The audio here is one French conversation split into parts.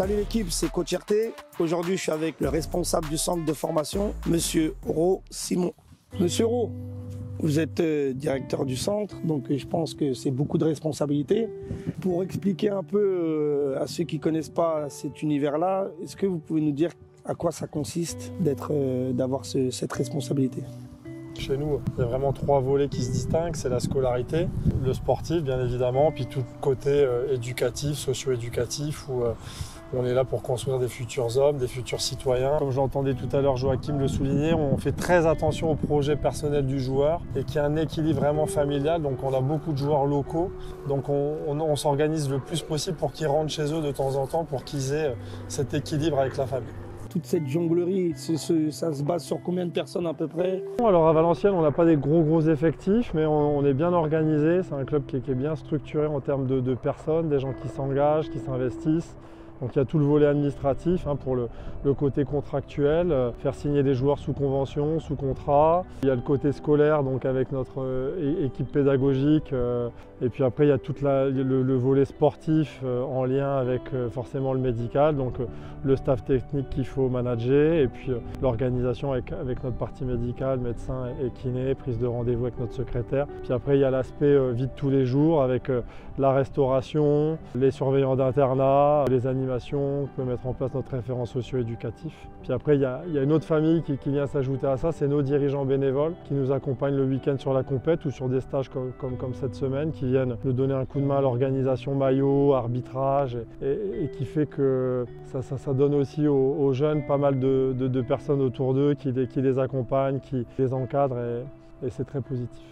Salut l'équipe, c'est Coach RT. Aujourd'hui, je suis avec le responsable du centre de formation, Monsieur Ro Simon. Monsieur Ro, vous êtes directeur du centre, donc je pense que c'est beaucoup de responsabilités. Pour expliquer un peu à ceux qui ne connaissent pas cet univers-là, est-ce que vous pouvez nous dire à quoi ça consiste d'avoir cette responsabilité ? Chez nous, il y a vraiment trois volets qui se distinguent. C'est la scolarité, le sportif bien évidemment, puis tout le côté éducatif, socio-éducatif où on est là pour construire des futurs hommes, des futurs citoyens. Comme j'entendais tout à l'heure Joachim le souligner, on fait très attention au projet personnel du joueur et qu'il y a un équilibre vraiment familial. Donc on a beaucoup de joueurs locaux, donc on s'organise le plus possible pour qu'ils rentrent chez eux de temps en temps pour qu'ils aient cet équilibre avec la famille. Toute cette jonglerie, ça se base sur combien de personnes à peu près ? Alors à Valenciennes, on n'a pas des gros effectifs, mais on est bien organisé. C'est un club qui est bien structuré en termes de personnes, des gens qui s'engagent, qui s'investissent. Donc il y a tout le volet administratif pour le côté contractuel, faire signer les joueurs sous convention, sous contrat. Il y a le côté scolaire donc avec notre équipe pédagogique. Et puis après il y a tout le volet sportif en lien avec forcément le médical, donc le staff technique qu'il faut manager. Et puis l'organisation avec notre partie médicale, médecin et kiné, prise de rendez-vous avec notre secrétaire. Puis après il y a l'aspect vie de tous les jours avec la restauration, les surveillants d'internat, les animations qu'on peut mettre en place notre référent socio-éducatif. Puis après, il y a une autre famille qui vient s'ajouter à ça, c'est nos dirigeants bénévoles qui nous accompagnent le week-end sur la compète ou sur des stages comme cette semaine, qui viennent nous donner un coup de main à l'organisation maillot, arbitrage, et qui fait que ça donne aussi aux jeunes pas mal de personnes autour d'eux qui les accompagnent, qui les encadrent, et c'est très positif.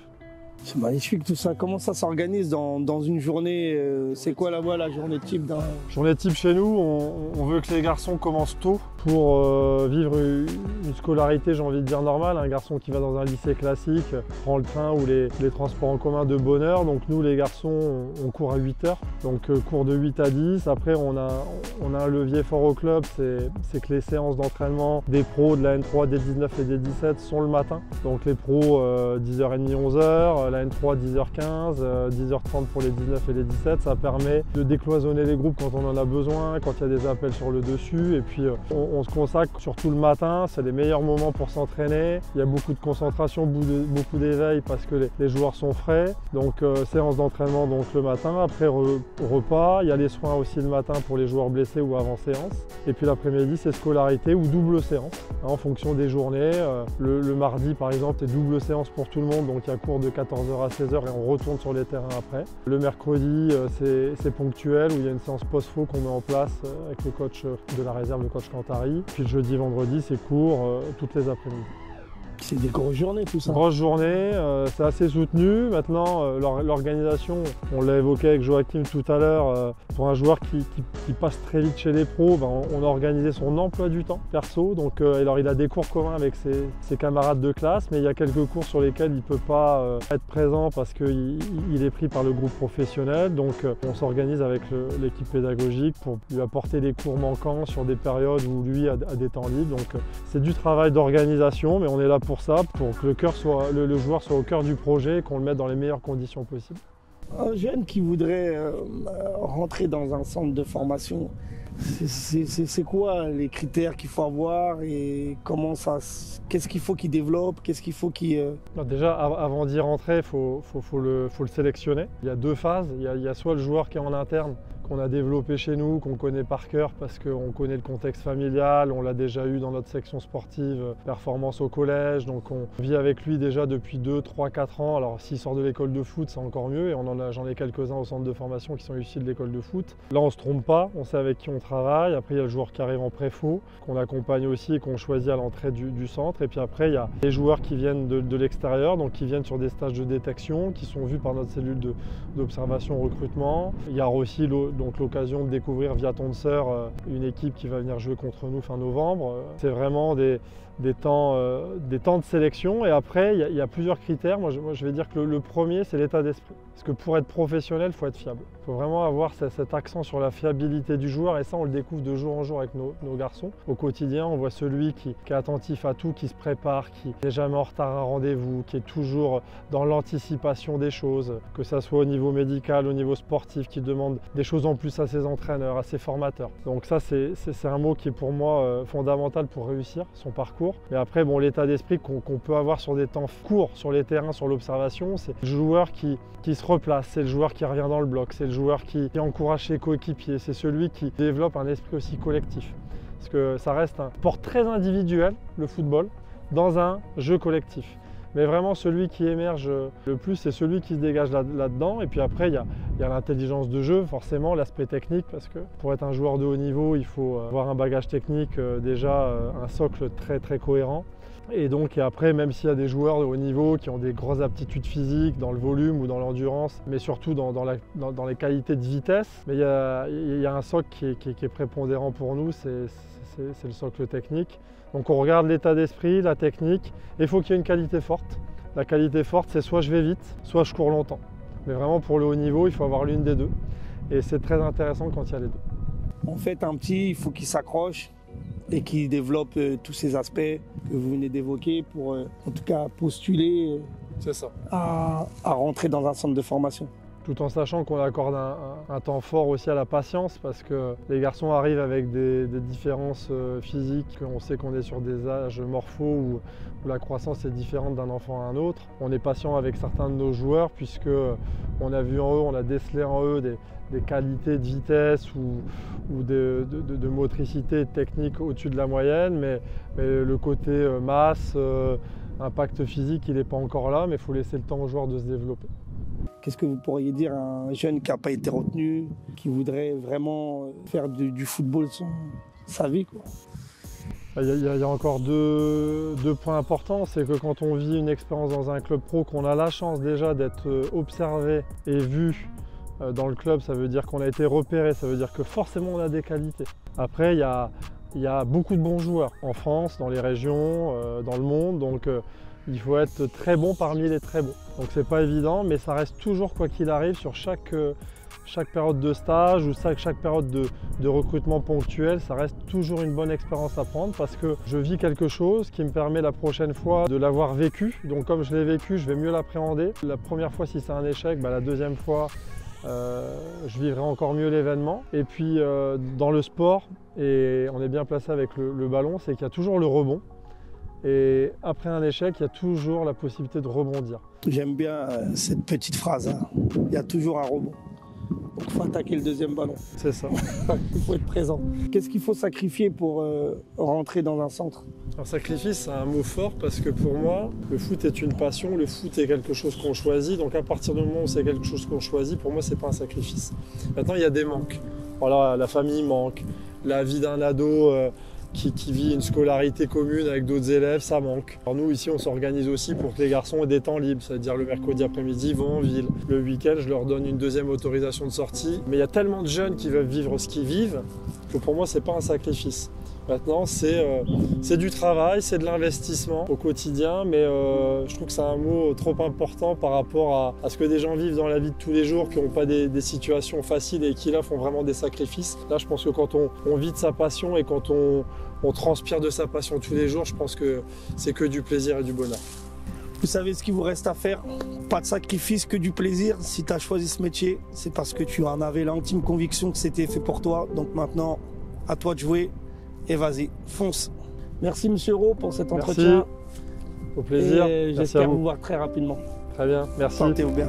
C'est magnifique tout ça. Comment ça s'organise dans une journée ? C'est quoi la journée type d'un... Journée type chez nous, on veut que les garçons commencent tôt pour vivre une scolarité, j'ai envie de dire, normale. Un garçon qui va dans un lycée classique prend le train ou les transports en commun de bonne heure. Donc nous, les garçons, on court à 8 heures. Donc cours de 8 à 10. Après, on a un levier fort au club, c'est que les séances d'entraînement des pros de la N3, des 19 et des 17 sont le matin. Donc les pros, 10h30, 11h. La N3 10h15, 10h30 pour les 19 et les 17, ça permet de décloisonner les groupes quand on en a besoin, quand il y a des appels sur le dessus, et puis on se consacre surtout le matin, c'est les meilleurs moments pour s'entraîner, il y a beaucoup de concentration, beaucoup d'éveil parce que les joueurs sont frais, donc séance d'entraînement donc le matin, après repas, il y a les soins aussi le matin pour les joueurs blessés ou avant séance, et puis l'après-midi c'est scolarité ou double séance, en fonction des journées, le mardi par exemple c'est double séance pour tout le monde, donc il y a cours de 14h à 16h et on retourne sur les terrains après. Le mercredi, c'est ponctuel où il y a une séance post-faux qu'on met en place avec le coach de la réserve, le coach Cantari. Puis le jeudi, vendredi, c'est court toutes les après-midi. C'est des grosses journées tout ça. Grosse journée, c'est assez soutenu. Maintenant, l'organisation, on l'a évoqué avec Joachim tout à l'heure, pour un joueur qui passe très vite chez les pros, on a organisé son emploi du temps perso. Donc, alors il a des cours communs avec ses camarades de classe, mais il y a quelques cours sur lesquels il ne peut pas être présent parce qu'il est pris par le groupe professionnel. Donc on s'organise avec l'équipe pédagogique pour lui apporter les cours manquants sur des périodes où lui a des temps libres. Donc c'est du travail d'organisation, mais on est là pour ça, pour que le joueur soit au cœur du projet et qu'on le mette dans les meilleures conditions possibles. Un jeune qui voudrait rentrer dans un centre de formation, c'est quoi les critères qu'il faut avoir et qu'est-ce qu'il faut qu'il développe, qu'est-ce qu'il faut qu'il... Déjà, avant d'y rentrer, il faut le sélectionner. Il y a deux phases. Il y a soit le joueur qui est en interne, qu'on a développé chez nous, qu'on connaît par cœur parce qu'on connaît le contexte familial, on l'a déjà eu dans notre section sportive performance au collège, donc on vit avec lui déjà depuis 2, 3, 4 ans. Alors s'il sort de l'école de foot, c'est encore mieux, et j'en ai quelques-uns au centre de formation qui sont issus de l'école de foot. Là, on ne se trompe pas, on sait avec qui on travaille. Après, il y a le joueur qui arrive en pré-faux, qu'on accompagne aussi et qu'on choisit à l'entrée du centre. Et puis après, il y a les joueurs qui viennent de l'extérieur, donc qui viennent sur des stages de détection, qui sont vus par notre cellule d'observation recrutement. Il y a aussi donc l'occasion de découvrir via Tonseur une équipe qui va venir jouer contre nous fin novembre. C'est vraiment des temps de sélection, et après il y a plusieurs critères. Moi je vais dire que le premier c'est l'état d'esprit. Parce que pour être professionnel, il faut être fiable. faut vraiment avoir cet accent sur la fiabilité du joueur et ça on le découvre de jour en jour avec nos garçons. Au quotidien, on voit celui qui est attentif à tout, qui se prépare, qui n'est jamais en retard à un rendez-vous, qui est toujours dans l'anticipation des choses, que ça soit au niveau médical, au niveau sportif, qui demande des choses en plus à ses entraîneurs, à ses formateurs. Donc ça c'est un mot qui est pour moi fondamental pour réussir son parcours. Mais après, bon, l'état d'esprit qu'on peut avoir sur des temps courts sur les terrains, sur l'observation, c'est le joueur qui se replace, c'est le joueur qui revient dans le bloc, c'est le joueur qui encourage ses coéquipiers, c'est celui qui développe un esprit aussi collectif. Parce que ça reste un sport très individuel, le football, dans un jeu collectif. Mais vraiment, celui qui émerge le plus, c'est celui qui se dégage là-dedans. Et puis après, il y a l'intelligence de jeu, forcément, l'aspect technique, parce que pour être un joueur de haut niveau, il faut avoir un bagage technique, déjà un socle très très cohérent. Et donc et après, même s'il y a des joueurs de haut niveau qui ont des grosses aptitudes physiques dans le volume ou dans l'endurance, mais surtout dans les qualités de vitesse, mais il y a un socle qui est prépondérant pour nous, c'est le socle technique. Donc on regarde l'état d'esprit, la technique, et il faut qu'il y ait une qualité forte. La qualité forte, c'est soit je vais vite, soit je cours longtemps. Mais vraiment pour le haut niveau, il faut avoir l'une des deux. Et c'est très intéressant quand il y a les deux. En fait, un petit, il faut qu'il s'accroche et qu'il développe tous ces aspects que vous venez d'évoquer pour, en tout cas, postuler C'est ça. à rentrer dans un centre de formation. Tout en sachant qu'on accorde un temps fort aussi à la patience parce que les garçons arrivent avec des différences physiques. On sait qu'on est sur des âges morphos où la croissance est différente d'un enfant à un autre. On est patient avec certains de nos joueurs puisque on a vu en eux, on a décelé en eux des qualités de vitesse ou de motricité et de technique au-dessus de la moyenne, mais le côté masse, impact physique, il n'est pas encore là, mais il faut laisser le temps aux joueurs de se développer. Qu'est-ce que vous pourriez dire à un jeune qui n'a pas été retenu, qui voudrait vraiment faire du football sa vie, quoi? Il y a encore deux points importants, c'est que quand on vit une expérience dans un club pro, qu'on a la chance déjà d'être observé et vu dans le club, ça veut dire qu'on a été repéré, ça veut dire que forcément on a des qualités. Après, il y a beaucoup de bons joueurs en France, dans les régions, dans le monde, donc il faut être très bon parmi les très bons. Donc c'est pas évident, mais ça reste toujours, quoi qu'il arrive, sur chaque période de stage ou chaque période de recrutement ponctuel, ça reste toujours une bonne expérience à prendre parce que je vis quelque chose qui me permet la prochaine fois de l'avoir vécu. Donc comme je l'ai vécu, je vais mieux l'appréhender. La première fois, si c'est un échec, la deuxième fois, je vivrai encore mieux l'événement. Et puis dans le sport, et on est bien placé avec le ballon, c'est qu'il y a toujours le rebond. Et après un échec, il y a toujours la possibilité de rebondir. J'aime bien cette petite phrase, hein. Il y a toujours un rebond. Donc il faut attaquer le deuxième ballon. C'est ça. Il faut être présent. Qu'est-ce qu'il faut sacrifier pour rentrer dans un centre? Un sacrifice, c'est un mot fort parce que pour moi, le foot est une passion, le foot est quelque chose qu'on choisit. Donc à partir du moment où c'est quelque chose qu'on choisit, pour moi, c'est pas un sacrifice. Maintenant, il y a des manques. Voilà, la famille manque, la vie d'un ado qui vit une scolarité commune avec d'autres élèves, ça manque. Alors nous, ici, on s'organise aussi pour que les garçons aient des temps libres. C'est-à-dire le mercredi après-midi, ils vont en ville. Le week-end, je leur donne une deuxième autorisation de sortie. Mais il y a tellement de jeunes qui veulent vivre ce qu'ils vivent que pour moi, c'est pas un sacrifice. Maintenant, c'est du travail, c'est de l'investissement au quotidien, mais je trouve que c'est un mot trop important par rapport à ce que des gens vivent dans la vie de tous les jours, qui n'ont pas des situations faciles et qui là font vraiment des sacrifices. Là, je pense que quand on vit de sa passion et quand on transpire de sa passion tous les jours, je pense que c'est que du plaisir et du bonheur. Vous savez ce qu'il vous reste à faire? Pas de sacrifice, que du plaisir. Si tu as choisi ce métier, c'est parce que tu en avais l'intime conviction que c'était fait pour toi. Donc maintenant, à toi de jouer. Et vas-y, fonce. Merci Monsieur Rowe pour cet entretien. Au plaisir. J'espère vous voir très rapidement. Très bien, merci. Portez-vous bien.